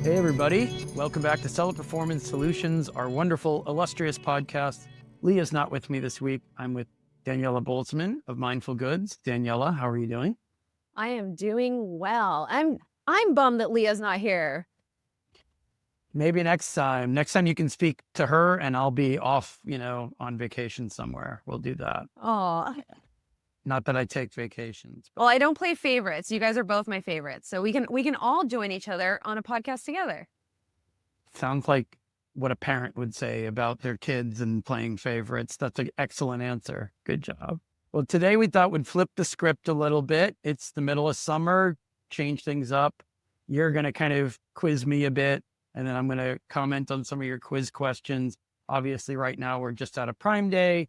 Hey, everybody. Welcome back to Seller Performance Solutions, our wonderful, illustrious podcast. Leah's not with me this week. I'm with Daniela Bolzmann of Mindful Goods. Daniela, how are you doing? I am doing well. I'm bummed that Leah's not here. Maybe next time. Next time you can speak to her and I'll be off, on vacation somewhere. We'll do that. Oh, Not that I take vacations, but well, I don't play favorites. You guys are both my favorites, so we can all join each other on a podcast together. sounds like what a parent would say about their kids and playing favorites. That's an excellent answer. Good job. Well, today we thought we'd flip the script a little bit. It's the middle of summer, change things up. You're going to kind of quiz me a bit, and then I'm going to comment on some of your quiz questions. Obviously, right now we're just out of Prime Day.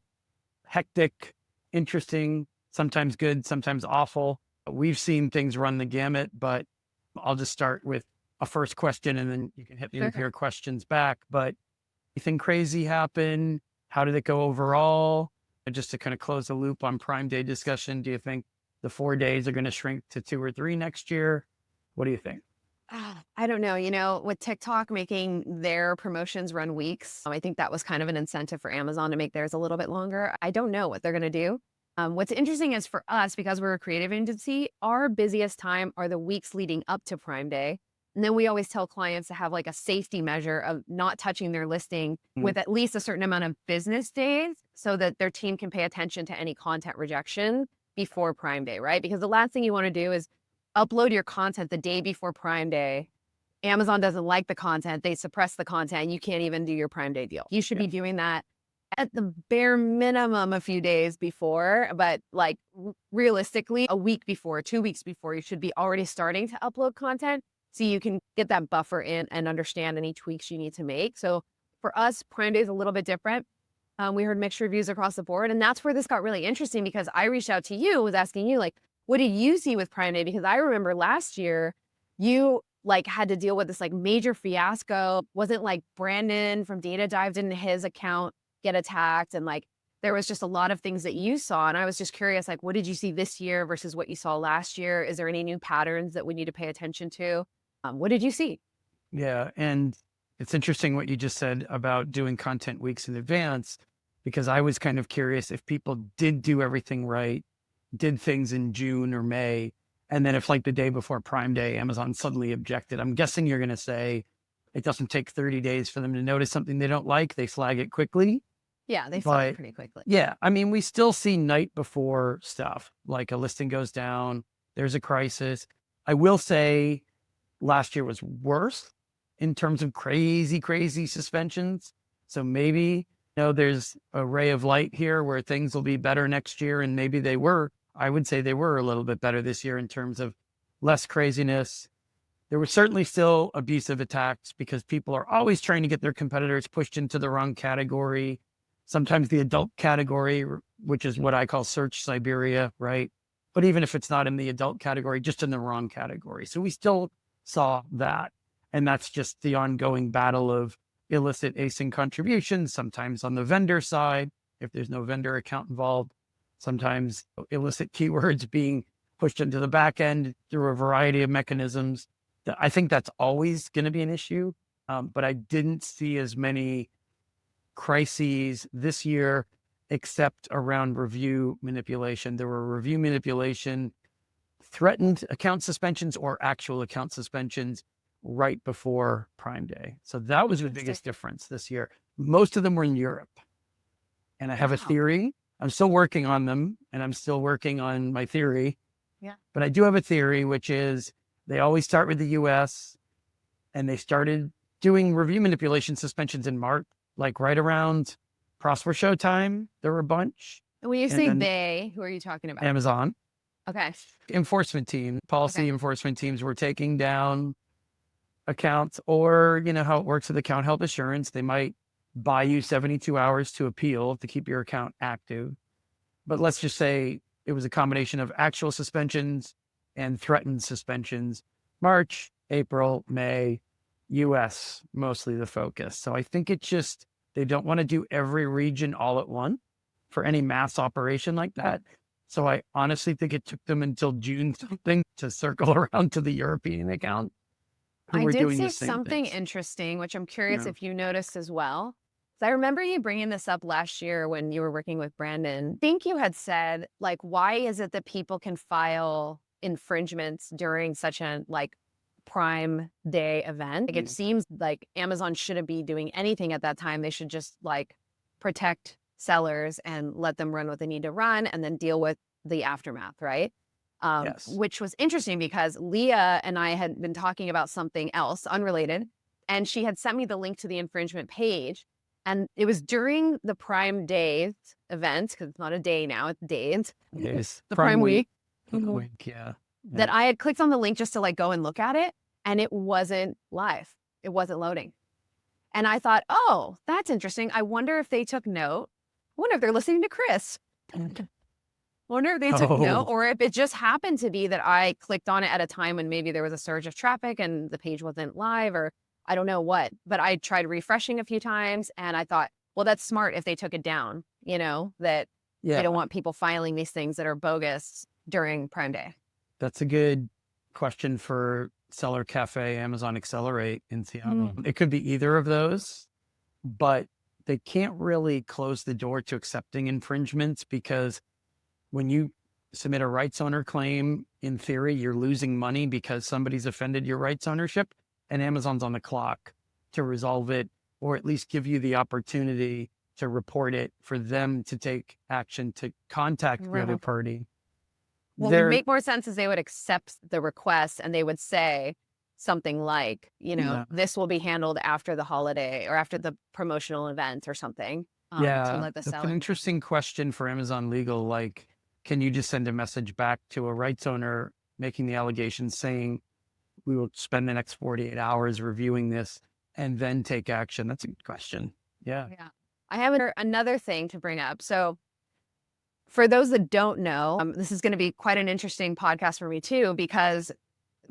Hectic, interesting, sometimes good, sometimes awful. We've seen things run the gamut, but I'll just start with a first question and then you can hit me with your questions back. But anything crazy happen? How did it go overall? And just to kind of close the loop on Prime Day discussion, do you think the 4 days are going to shrink to 2 or 3 next year? What do you think? I don't know. With TikTok making their promotions run weeks, I think that was kind of an incentive for Amazon to make theirs a little bit longer. I don't know what they're going to do. What's interesting is for us, because we're a creative agency, our busiest time are the weeks leading up to Prime Day. And then we always tell clients to have like a safety measure of not touching their listing with at least a certain amount of business days so that their team can pay attention to any content rejection before Prime Day, right? Because the last thing you want to do is upload your content the day before Prime Day. Amazon doesn't like the content. They suppress the content. And you can't even do your Prime Day deal. You should be doing that at the bare minimum a few days before, but like realistically, a week before, 2 weeks before, you should be already starting to upload content so you can get that buffer in and understand any tweaks you need to make. So for us, Prime Day is a little bit different. We heard mixed reviews across the board. And that's where this got really interesting because I reached out to you, was asking you, like, what did you see with Prime Day? Because I remember last year, you like had to deal with this like major fiasco. Wasn't like Brandon from Data Dive, didn't his account get attacked? And like, there was just a lot of things that you saw. And I was just curious, like, what did you see this year versus what you saw last year? Is there any new patterns that we need to pay attention to? What did you see? Yeah. And it's interesting what you just said about doing content weeks in advance, because I was kind of curious if people did do everything right, did things in June or May, and then if like the day before Prime Day, Amazon suddenly objected. I'm guessing you're going to say it doesn't take 30 days for them to notice something they don't like. They flag it quickly. Yeah, they flag it pretty quickly. Yeah. I mean, we still see night before stuff, like a listing goes down, there's a crisis. I will say last year was worse in terms of crazy suspensions. So maybe, there's a ray of light here where things will be better next year. And maybe they were. I would say they were a little bit better this year in terms of less craziness. There were certainly still abusive attacks because people are always trying to get their competitors pushed into the wrong category. Sometimes the adult category, which is what I call search Siberia, right? But even if it's not in the adult category, just in the wrong category. So we still saw that. And that's just the ongoing battle of illicit async contributions, sometimes on the vendor side, if there's no vendor account involved, sometimes illicit keywords being pushed into the back end through a variety of mechanisms. I think that's always going to be an issue, but I didn't see as many crises this year, except around review manipulation. There were review manipulation, threatened account suspensions or actual account suspensions right before Prime Day. So that was the biggest difference this year. Most of them were in Europe. And I have a theory. I'm still working on them and I'm still working on my theory. Yeah. But I do have a theory, which is they always start with the US and they started doing review manipulation suspensions in March, like right around Prosper Show time. There were a bunch. And when you say they, who are you talking about? Amazon. Okay. Enforcement team, policy enforcement teams were taking down accounts, or how it works with account health assurance. They might buy you 72 hours to appeal to keep your account active. But let's just say it was a combination of actual suspensions and threatened suspensions. March, April, May, US, mostly the focus. So I think it's just, they don't want to do every region all at once for any mass operation like that. So I honestly think it took them until June something to circle around to the European account. who I were did doing the see same something things. interesting, which I'm curious Yeah. if you noticed as well. So I remember you bringing this up last year when you were working with Brandon. I think you had said, like, why is it that people can file infringements during such a like Prime Day event? Like, it Mm. seems like Amazon shouldn't be doing anything at that time. They should just like protect sellers and let them run what they need to run and then deal with the aftermath, right? Yes. Which was interesting because Leah and I had been talking about something else unrelated, and she had sent me the link to the infringement page. And it was during the Prime Days event, because it's not a day now, it's days, Yes. the Prime Prime Week. Week, Mhm. Week. Yeah. that Yeah. I had clicked on the link just to like go and look at it, and it wasn't live. It wasn't loading. And I thought, oh, that's interesting. I wonder if they took note. I wonder if they're listening to Chris. Wonder if they took note, Oh, or if it just happened to be that I clicked on it at a time when maybe there was a surge of traffic and the page wasn't live, or I don't know what. But I tried refreshing a few times and I thought, well, that's smart if they took it down, that they yeah. don't want people filing these things that are bogus during Prime Day. That's a good question for Seller Cafe, Amazon Accelerate in Seattle. Mm. It could be either of those, but they can't really close the door to accepting infringements because when you submit a rights owner claim, in theory, you're losing money because somebody's offended your rights ownership, and Amazon's on the clock to resolve it or at least give you the opportunity to report it for them to take action to contact the other Right. party. What would They're make more sense is they would accept the request and they would say something like, yeah, this will be handled after the holiday or after the promotional event or something, to yeah, let the that's an seller. interesting question for Amazon legal. Like, can you just send a message back to a rights owner making the allegation saying, we will spend the next 48 hours reviewing this and then take action? That's a good question. Yeah. Yeah. I have another thing to bring up. So, for those that don't know, this is going to be quite an interesting podcast for me too, because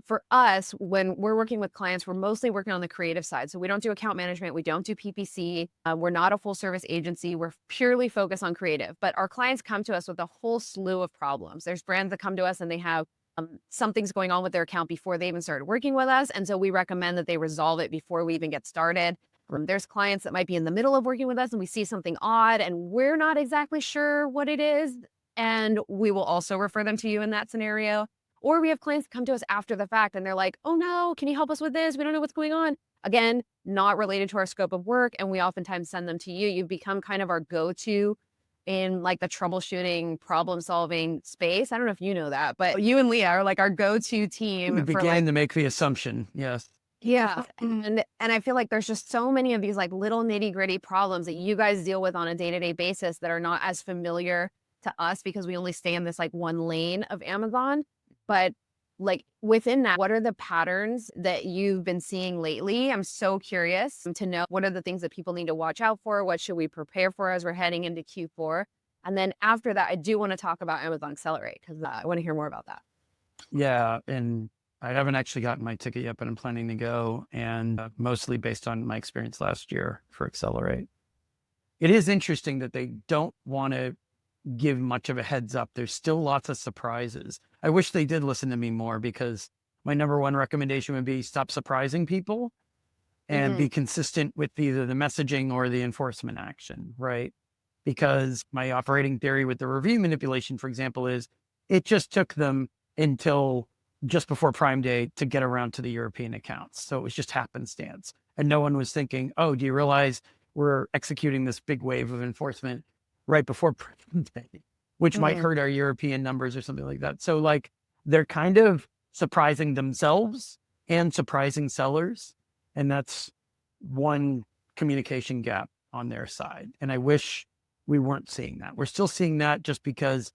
for us, when we're working with clients, we're mostly working on the creative side. So we don't do account management, we don't do PPC, we're not a full service agency. We're purely focused on creative. But our clients come to us with a whole slew of problems. There's brands that come to us and they have something's going on with their account before they even started working with us, and so we recommend that they resolve it before we even get started. There's clients that might be in the middle of working with us and we see something odd and we're not exactly sure what it is, and we will also refer them to you in that scenario. Or we have clients come to us after the fact and they're like, oh no, can you help us with this? We don't know what's going on. Again, not related to our scope of work. And we oftentimes send them to you. You've become kind of our go-to in like the troubleshooting, problem solving space. I don't know if you know that, but you and Leah are like our go-to We team for began like, to make the assumption. Yes. yeah. And I feel like there's just so many of these like little nitty-gritty problems that you guys deal with on a day-to-day basis that are not as familiar to us because we only stay in this like one lane of Amazon. But like within that, what are the patterns that you've been seeing lately? I'm so curious to know what are the things that people need to watch out for? What should we prepare for as we're heading into Q4? And then after that, I do want to talk about Amazon Accelerate because I want to hear more about that. Yeah. And I haven't actually gotten my ticket yet, but I'm planning to go, and mostly based on my experience last year for Accelerate. It is interesting that they don't want to give much of a heads up. There's still lots of surprises. I wish they did listen to me more, because my number one recommendation would be stop surprising people and Hmm. be consistent with either the messaging or the enforcement action, right? Because my operating theory with the review manipulation, for example, is it just took them until just before Prime Day to get around to the European accounts. So it was just happenstance. And no one was thinking, oh, do you realize we're executing this big wave of enforcement right before Prime Day, which might Hmm. hurt our European numbers or something like that. So like they're kind of surprising themselves and surprising sellers. And that's one communication gap on their side. And I wish we weren't seeing that. We're still seeing that just because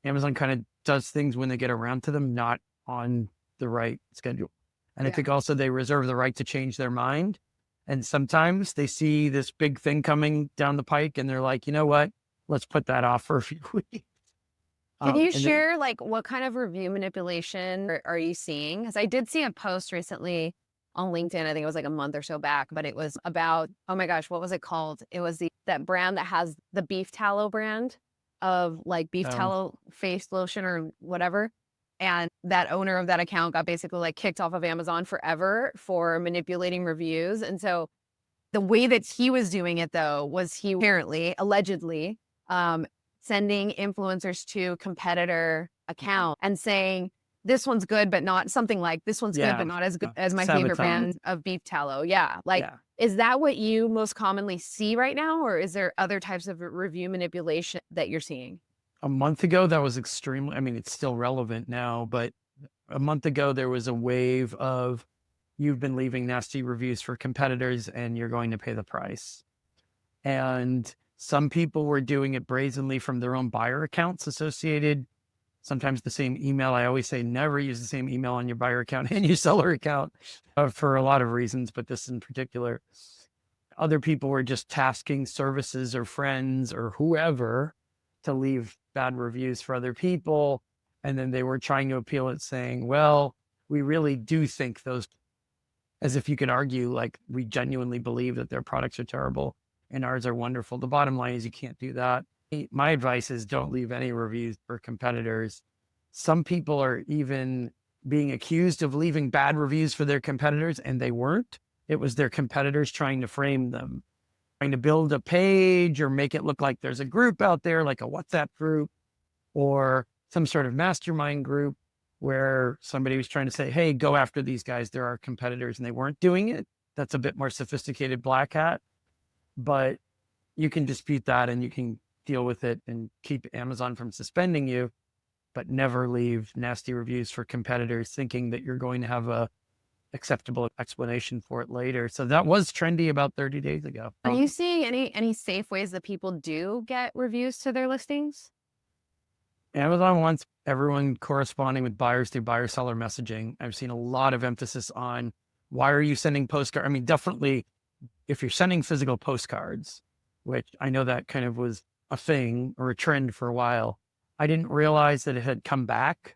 Amazon kind of does things when they get around to them, not on the right schedule. And I Yeah. think also they reserve the right to change their mind. And sometimes they see this big thing coming down the pike and they're like, you know what? Let's put that off for a few weeks. Can you And then, share like what kind of review manipulation are you seeing? Because I did see a post recently on LinkedIn. I think it was like a month or so back, but it was about, oh my gosh, what was it called? It was that brand that has the beef tallow brand of like beef um, tallow face lotion or whatever. And that owner of that account got basically like kicked off of Amazon forever for manipulating reviews. And so the way that he was doing it though was he apparently, allegedly, um, sending influencers to competitor account and saying, this one's good, but not something like this one's good, but Yeah. not as good as my favorite Sabotage. brand of beef tallow. Yeah. Like, Yeah. is that what you most commonly see right now? Or is there other types of review manipulation that you're seeing? A month ago, that was extremely, I mean, it's still relevant now, but a month ago, there was a wave of you've been leaving nasty reviews for competitors and you're going to pay the price. And some people were doing it brazenly from their own buyer accounts associated, sometimes the same email. I always say never use the same email on your buyer account and your seller account for a lot of reasons, but this in particular. Other people were just tasking services or friends or whoever to leave bad reviews for other people. And then they were trying to appeal it saying, well, we really do think those, as if you could argue, like we genuinely believe that their products are terrible and ours are wonderful. The bottom line is you can't do that. My advice is don't leave any reviews for competitors. Some people are even being accused of leaving bad reviews for their competitors, and they weren't. It was their competitors trying to frame them, trying to build a page or make it look like there's a group out there, like a WhatsApp group or some sort of mastermind group where somebody was trying to say, hey, go after these guys. They're our competitors, and they weren't doing it. That's a bit more sophisticated black hat, but you can dispute that and you can deal with it and keep Amazon from suspending you, but never leave nasty reviews for competitors thinking that you're going to have a acceptable explanation for it later. So that was trendy about 30 days ago. Are you seeing any safe ways that people do get reviews to their listings? Amazon wants everyone corresponding with buyers through buyer-seller messaging. I've seen a lot of emphasis on why are you sending postcards? I mean, definitely if you're sending physical postcards, which I know that kind of was a thing or a trend for a while, I didn't realize that it had come back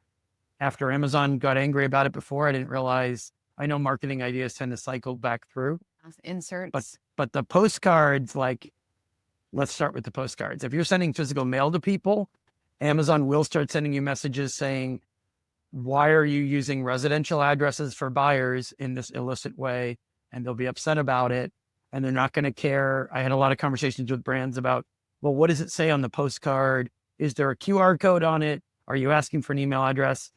after Amazon got angry about it before. I didn't realize, I know marketing ideas tend to cycle back through, Inserts. but the postcards, like, let's start with the postcards. If you're sending physical mail to people, Amazon will start sending you messages saying, why are you using residential addresses for buyers in this illicit way? And they'll be upset about it. And they're not going to care. I had a lot of conversations with brands about, well, what does it say on the postcard? Is there a QR code on it? Are you asking for an email address?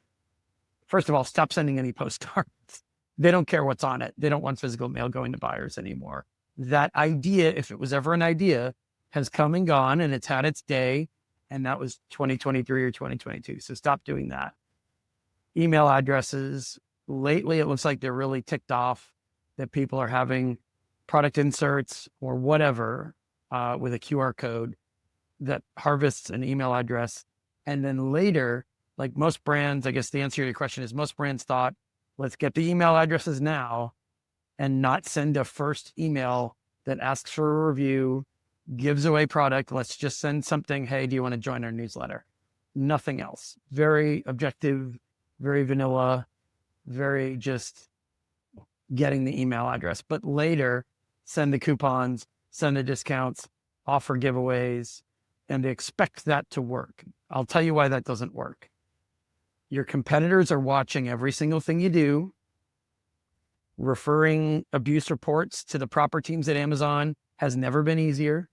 First of all, stop sending any postcards. They don't care what's on it. They don't want physical mail going to buyers anymore. That idea, if it was ever an idea, has come and gone and it's had its day. And that was 2023 or 2022. So stop doing that. Email addresses. Lately, it looks like they're really ticked off that people are having product inserts or whatever with a QR code that harvests an email address. And then later, like most brands, I guess the answer to your question is most brands thought, let's get the email addresses now and not send a first email that asks for a review, gives away product. Let's just send something. Hey, do you want to join our newsletter? Nothing else. Very objective, very vanilla, very just getting the email address. But later, send the coupons, send the discounts, offer giveaways, and they expect that to work. I'll tell you why that doesn't work. Your competitors are watching every single thing you do, referring abuse reports to the proper teams at Amazon has never been easier.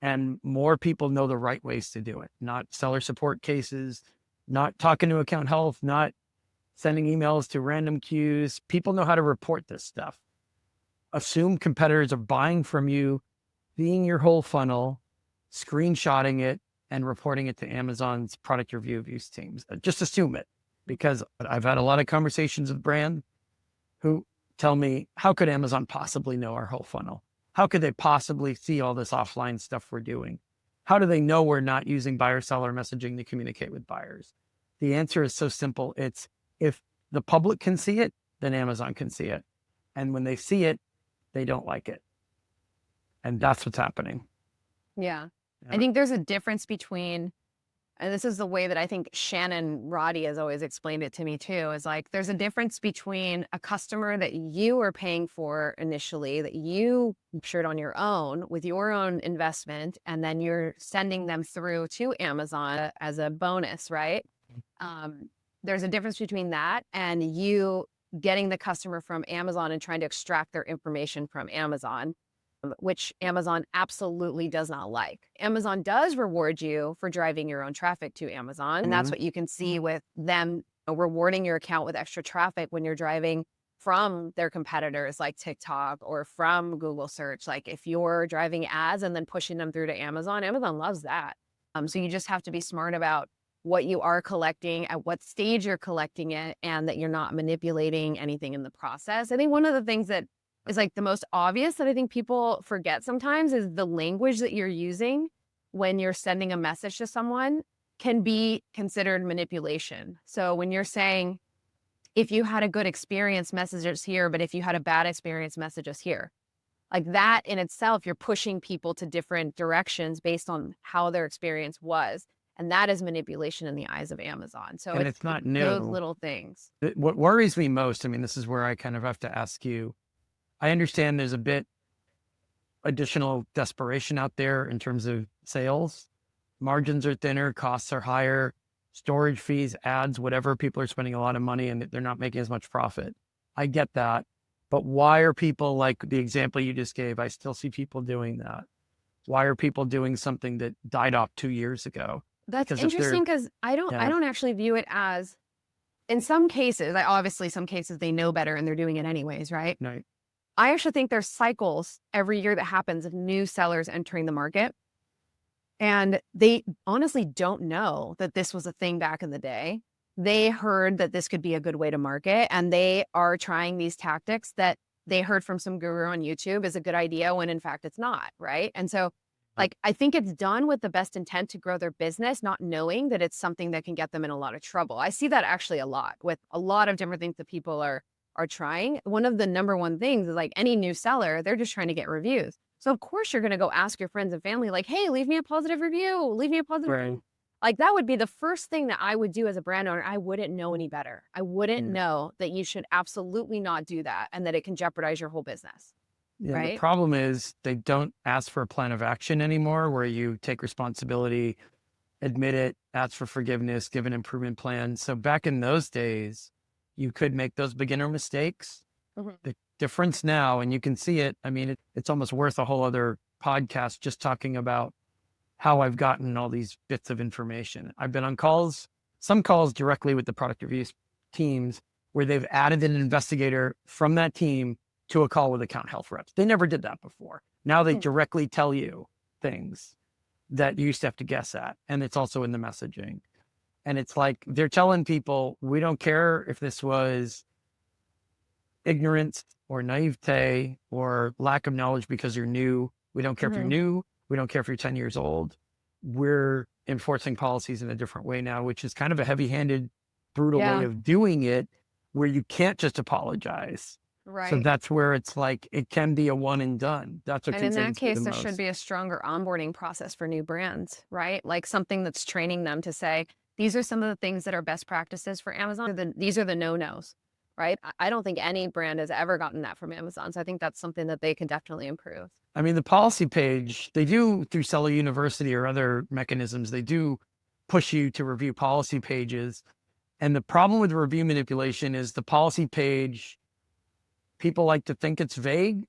And more people know the right ways to do it, not seller support cases, not talking to account health, not sending emails to random queues. People know how to report this stuff. Assume competitors are buying from you, seeing your whole funnel, screenshotting it, and reporting it to Amazon's product review abuse teams. Just assume it, because I've had a lot of conversations with brands who tell me, how could Amazon possibly know our whole funnel? How could they possibly see all this offline stuff we're doing? How do they know we're not using buyer-seller messaging to communicate with buyers? The answer is so simple. It's if the public can see it, then Amazon can see it. And when they see it, they don't like it. And that's what's happening. Yeah. I Yeah. think there's a difference between, and this is the way that I think Shannon Roddy has always explained it to me too, is like there's a difference between a customer that you are paying for initially, that you captured on your own with your own investment, and then you're sending them through to Amazon as a bonus, right? there's a difference between that and you getting the customer from Amazon and trying to extract their information from Amazon, which Amazon absolutely does not like. Amazon does reward you for driving your own traffic to Amazon. And that's what you can see with them rewarding your account with extra traffic when you're driving from their competitors like TikTok or from Google search. Like if you're driving ads and then pushing them through to Amazon, Amazon loves that. So you just have to be smart about what you are collecting, at what stage you're collecting it, and that you're not manipulating anything in the process. I think one of the things that is like the most obvious that I think people forget sometimes is the language that you're using when you're sending a message to someone can be considered manipulation. So when you're saying, if you had a good experience, message us here, but if you had a bad experience, message us here. Like that in itself, you're pushing people to different directions based on how their experience was. And that is manipulation in the eyes of Amazon. So And it's not those new. little things. What worries me most, I mean, this is where I kind of have to ask you, I understand there's a bit additional desperation out there in terms of sales. Margins are thinner, costs are higher, storage fees, ads, whatever. People are spending a lot of money and they're not making as much profit. I get that. But why are people, like the example you just gave, I still see people doing that. Why are people doing something that died off 2 years ago? That's Because if they're, interesting because I yeah, don't actually view it as, in some cases, obviously some cases they know better and they're doing it anyways, right? no, I actually think there's cycles every year that happens of new sellers entering the market. And they honestly don't know that this was a thing back in the day. They heard that this could be a good way to market, and they are trying these tactics that they heard from some guru on YouTube is a good idea when in fact it's not, right? And so like I think it's done with the best intent to grow their business, not knowing that it's something that can get them in a lot of trouble. I see that actually a lot with a lot of different things that people are trying. One of the number one things is like any new seller, they're just trying to get reviews. So of course you're going to go ask your friends and family like, "Hey, leave me a positive review. Leave me a positive right. Like that would be the first thing that I would do as a brand owner. I wouldn't know any better. I wouldn't Yeah. know that you should absolutely not do that and that it can jeopardize your whole business, Yeah, the right? problem is they don't ask for a plan of action anymore where you take responsibility, admit it, ask for forgiveness, give an improvement plan. So back in those days, you could make those beginner mistakes. Mhm. The difference now, and you can see it, I mean, it's almost worth a whole other podcast just talking about how I've gotten all these bits of information. I've been on calls, some calls directly with the product reviews teams where they've added an investigator from that team to a call with account health reps. They never did that before. Now they Mm. directly tell you things that you used to have to guess at. And it's also in the messaging. And it's like they're telling people, we don't care if this was ignorance or naivete or lack of knowledge because you're new. We don't care if you're Mhm. new. We don't care if you're 10 years old. We're enforcing policies in a different way now, which is kind of a heavy-handed, brutal way Yeah, of doing it where you can't just apologize. So right. that's where it's like it can be a one and done. That's what And in that concerns me the case, there should most. be a stronger onboarding process for new brands, right? Like something that's training them to say, these are some of the things that are best practices for Amazon. These are the no-nos, right? I don't think any brand has ever gotten that from Amazon. So I think that's something that they can definitely improve. I mean, the policy page, they do through Seller University or other mechanisms, they do push you to review policy pages. And the problem with review manipulation is the policy page, people like to think it's vague,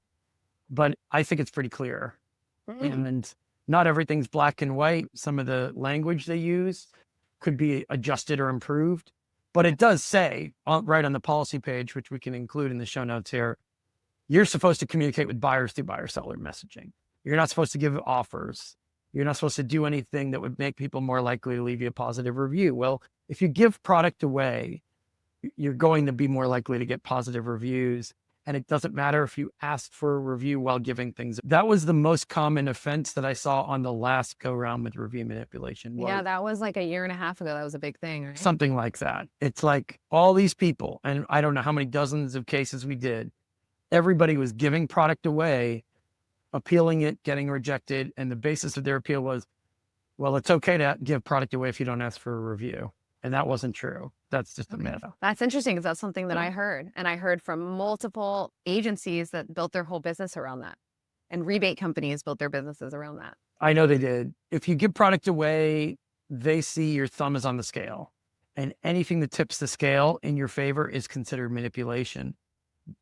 but I think it's pretty clear. Mhm. And not everything's black and white. Some of the language they use could be adjusted or improved, but it does say right on the policy page, which we can include in the show notes here, you're supposed to communicate with buyers through buyer seller messaging. You're not supposed to give offers. You're not supposed to do anything that would make people more likely to leave you a positive review. Well, if you give product away, you're going to be more likely to get positive reviews. And it doesn't matter if you asked for a review while giving things. That was the most common offense that I saw on the last go round with review manipulation Yeah, was that was like a year and a half ago. That was a big thing, right? something like that. It's like all these people, and I don't know how many dozens of cases we did, everybody was giving product away, appealing it, getting rejected. And the basis of their appeal was, well, it's okay to give product away if you don't ask for a review. And that wasn't true. That's just a myth. That's interesting because that's something that Yeah. I heard. And I heard from multiple agencies that built their whole business around that. And rebate companies built their businesses around that. I know they did. If you give product away, they see your thumb is on the scale and anything that tips the scale in your favor is considered manipulation.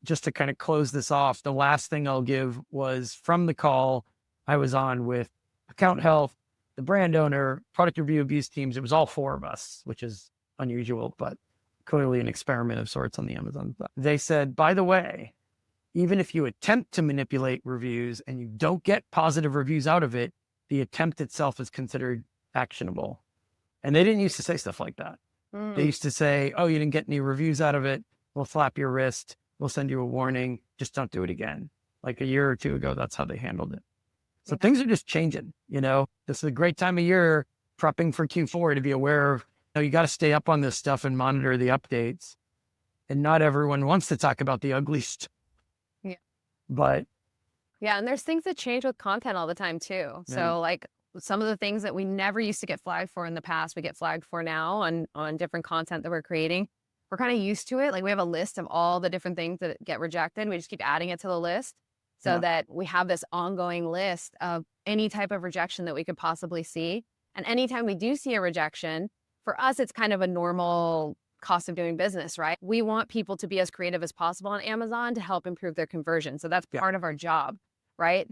Just to kind of close this off, the last thing I'll give was from the call I was on with account health, the brand owner, product review abuse teams. It was all 4 of us, which is unusual, but clearly an experiment of sorts on the Amazon. They said, by the way, even if you attempt to manipulate reviews and you don't get positive reviews out of it, the attempt itself is considered actionable. And they didn't used to say stuff like that. They used to say, oh, you didn't get any reviews out of it. We'll slap your wrist. We'll send you a warning. Just don't do it again. Like a year or 2 ago, that's how they handled it. So things are just changing. This is a great time of year prepping for Q4 to be aware of, you got to stay up on this stuff and monitor the updates. And not everyone wants to talk about the ugly stuff. Yeah. But yeah, and there's things that change with content all the time too. So like some of the things that we never used to get flagged for in the past, we get flagged for now on different content that we're creating. We're kind of used to it. Like we have a list of all the different things that get rejected. We just keep adding it to the list so that we have this ongoing list of any type of rejection that we could possibly see. And anytime we do see a rejection, for us, it's kind of a normal cost of doing business, right? We want people to be as creative as possible on Amazon to help improve their conversion. So that's part of our job, right?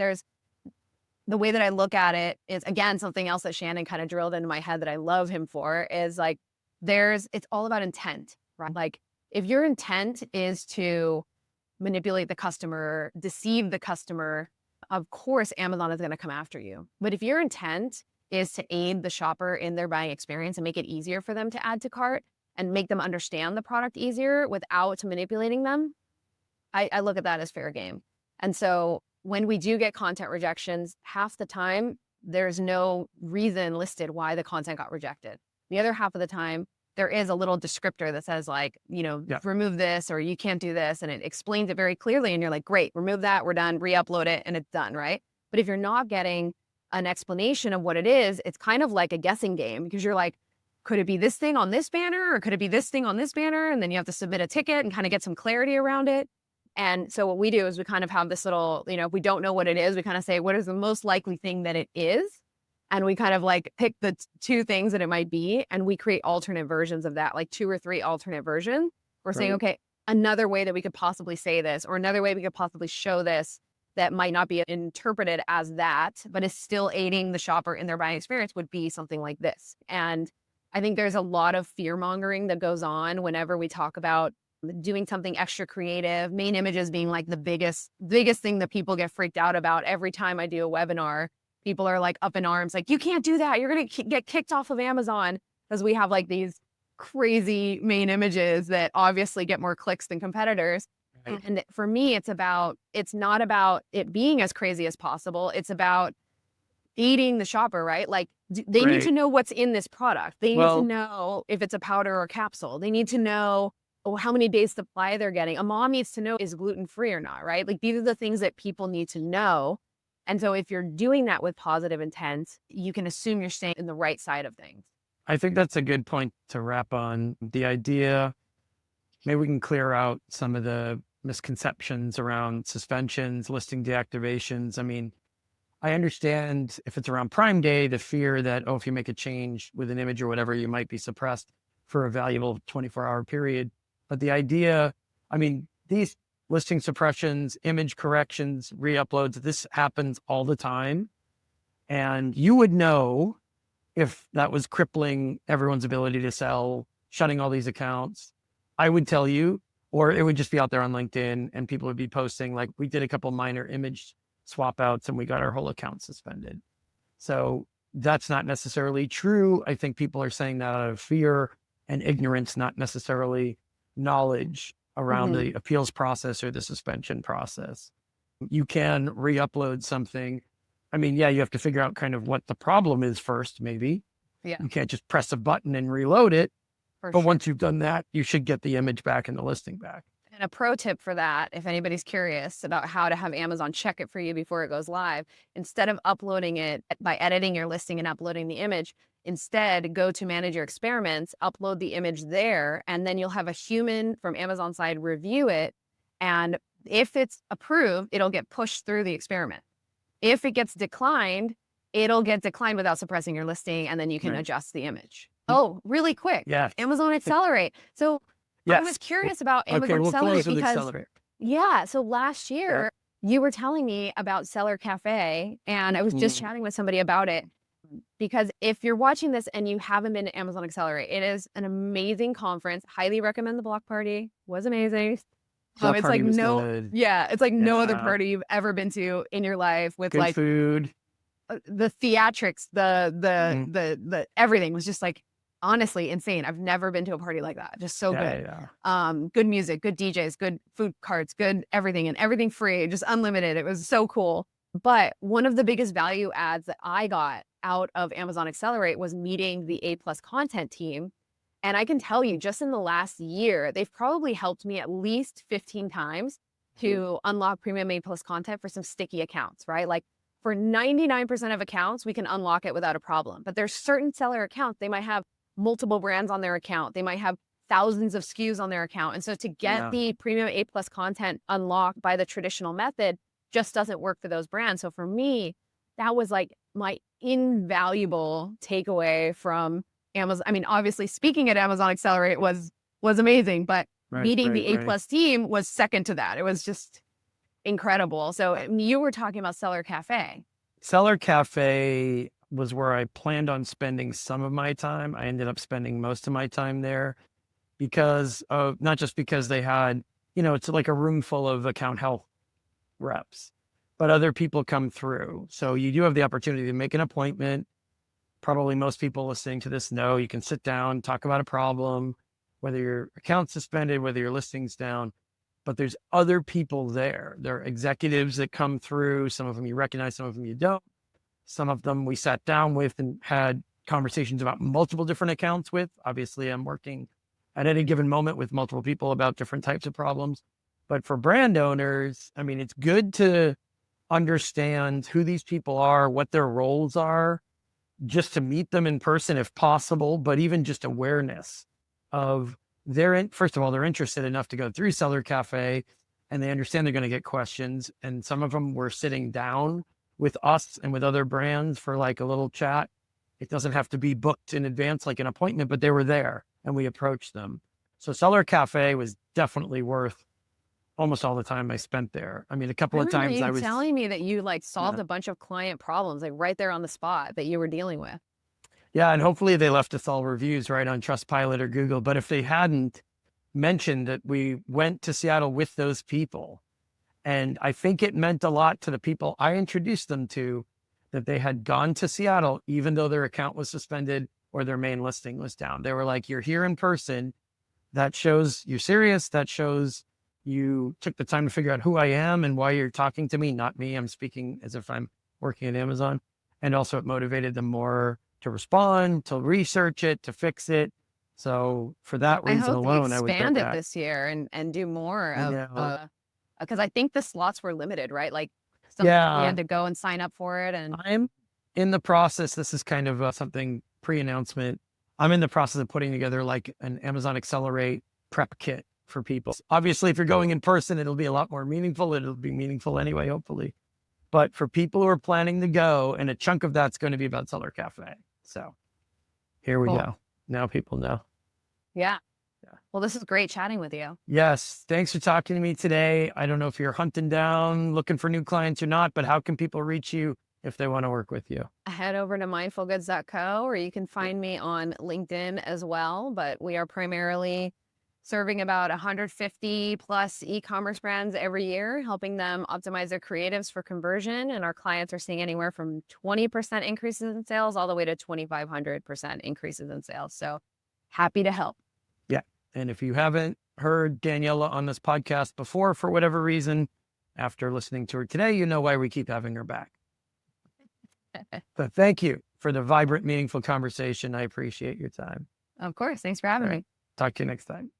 The way that I look at it is, again, something else that Shannon kind of drilled into my head that I love him for is like, it's all about intent, right? Like if your intent is to manipulate the customer, deceive the customer, of course, Amazon is going to come after you. But if your intent is to aid the shopper in their buying experience and make it easier for them to add to cart and make them understand the product easier without manipulating them, I look at that as fair game. And so when we do get content rejections, half the time, there's no reason listed why the content got rejected. The other half of the time, there is a little descriptor that says like, remove this or you can't do this. And it explains it very clearly. And you're like, great, remove that. We're done. Re-upload it. And it's done, right? But if you're not getting an explanation of what it is, it's kind of like a guessing game because you're like, could it be this thing on this banner or could it be this thing on this banner? And then you have to submit a ticket and kind of get some clarity around it. And so what we do is we kind of have this little, if we don't know what it is, we kind of say, what is the most likely thing that it is? And we kind of like pick the 2 things that it might be. And we create alternate versions of that, like 2 or 3 alternate versions. We're saying, okay, another way that we could possibly say this, or another way we could possibly show this that might not be interpreted as that, but is still aiding the shopper in their buying experience would be something like this. And I think there's a lot of fear mongering that goes on whenever we talk about doing something extra creative, main images being like the biggest thing that people get freaked out about. Every time I do a webinar, people are like up in arms, like, you can't do that. You're going to get kicked off of Amazon because we have like these crazy main images that obviously get more clicks than competitors. Right. And for me, it's not about it being as crazy as possible. It's about aiding the shopper, right? Like they need to know what's in this product. They need to know if it's a powder or capsule. They need to know how many days supply they're getting. A mom needs to know, is gluten-free or not, right? Like these are the things that people need to know. And so if you're doing that with positive intent, you can assume you're staying in the right side of things. I think that's a good point to wrap on. The idea, maybe we can clear out some of the misconceptions around suspensions, listing deactivations. I mean, I understand if it's around Prime Day, the fear that, if you make a change with an image or whatever, you might be suppressed for a valuable 24-hour period. But the idea, I mean, these listing suppressions, image corrections, re-uploads, this happens all the time. And you would know if that was crippling everyone's ability to sell, shutting all these accounts. I would tell you, or it would just be out there on LinkedIn and people would be posting, like, we did a couple minor image swap outs and we got our whole account suspended. So that's not necessarily true. I think people are saying that out of fear and ignorance, not necessarily knowledge around the appeals process or the suspension process. You can re-upload something. I mean, yeah, you have to figure out kind of what the problem is first, maybe. Yeah. You can't just press a button and reload it. But once you've done that, you should get the image back and the listing back. And a pro tip for that, if anybody's curious about how to have Amazon check it for you before it goes live, instead of uploading it by editing your listing and uploading the image, instead go to manage your experiments, upload the image there, and then you'll have a human from Amazon side review it. And if it's approved, it'll get pushed through the experiment. If it gets declined, it'll get declined without suppressing your listing, and then you can adjust the image. Oh, really quick. Yeah. Amazon Accelerate. So I was Yes. curious about Okay, Amazon we'll Accelerate close with because, Accelerate. yeah, so last Yeah. year you were telling me about Seller Cafe, and I was just chatting with somebody about it. Because if you're watching this and you haven't been to Amazon Accelerate, it is an amazing conference. Highly recommend the block party. Was amazing. Block It's like party was no, good. yeah, it's like no other Yeah. party you've ever been to in your life with Good like food. the theatrics, Mhm. the everything was just like honestly insane. I've never been to a party like that. Just so Yeah, good. yeah. Good music, good DJs, good food carts, good everything, and everything free, just unlimited. It was so cool. But one of the biggest value adds that I got out of Amazon Accelerate was meeting the A+ content team. And I can tell you, just in the last year, they've probably helped me at least 15 times to unlock premium A+ content for some sticky accounts, right? Like for 99% of accounts, we can unlock it without a problem. But there's certain seller accounts, they might have multiple brands on their account. They might have thousands of SKUs on their account. And so to get Yeah. the premium A+ content unlocked by the traditional method just doesn't work for those brands. So for me, that was like my invaluable takeaway from Amazon. I mean, obviously speaking at Amazon Accelerate was amazing, but Right, meeting right, the A+ right. team was second to that. It was just incredible. So you were talking about Seller Cafe. Seller Cafe was where I planned on spending some of my time. I ended up spending most of my time there because of not just because they had, it's like a room full of account health reps, but other people come through. So you do have the opportunity to make an appointment. Probably most people listening to this know you can sit down, talk about a problem, whether your account's suspended, whether your listing's down, but there's other people there. There are executives that come through. Some of them you recognize, some of them you don't. Some of them we sat down with and had conversations about multiple different accounts with. Obviously, I'm working at any given moment with multiple people about different types of problems. But for brand owners, I mean, it's good to understand who these people are, what their roles are, just to meet them in person if possible, but even just awareness of first of all, they're interested enough to go through Seller Cafe and they understand they're going to get questions. And some of them were sitting down with us and with other brands for like a little chat. It doesn't have to be booked in advance like an appointment, but they were there and we approached them. So Seller Cafe was definitely worth almost all the time I spent there. I mean, a I couple of remember times you I was, telling me that you like solved yeah, a bunch of client problems, like right there on the spot that you were dealing with. yeah, and hopefully they left us all reviews right on Trustpilot or Google. But if they hadn't mentioned that we went to Seattle with those people, and I think it meant a lot to the people I introduced them to that they had gone to Seattle, even though their account was suspended or their main listing was down. They were like, "You're here in person. That shows you're serious. That shows you took the time to figure out who I am and why you're talking to me, not me. I'm speaking as if I'm working at Amazon." And also it motivated them more to respond, to research it, to fix it. So for that I reason hope they alone, I would go expand it back. this year and do more I of know. because I think the slots were limited, right? Like some you Yeah, had to go and sign up for it and I'm in the process. This is kind of something pre-announcement. I'm in the process of putting together like an Amazon Accelerate prep kit for people. Obviously, if you're going in person, it'll be a lot more meaningful. It'll be meaningful anyway, hopefully. But for people who are planning to go, and a chunk of that's going to be about Seller Cafe. So here we cool. go. Now people know. Yeah. Yeah. Well, this is great chatting with you. Yes. Thanks for talking to me today. I don't know if you're hunting down, looking for new clients or not, but how can people reach you if they want to work with you? Head over to mindfulgoods.co or you can find me on LinkedIn as well. But we are primarily serving about 150 plus e-commerce brands every year, helping them optimize their creatives for conversion. And our clients are seeing anywhere from 20% increases in sales all the way to 2,500% increases in sales. So happy to help. Yeah. And if you haven't heard Daniela on this podcast before, for whatever reason, after listening to her today, you know why we keep having her back. But thank you for the vibrant, meaningful conversation. I appreciate your time. Of course. Thanks for having All right. me. Talk to you next time.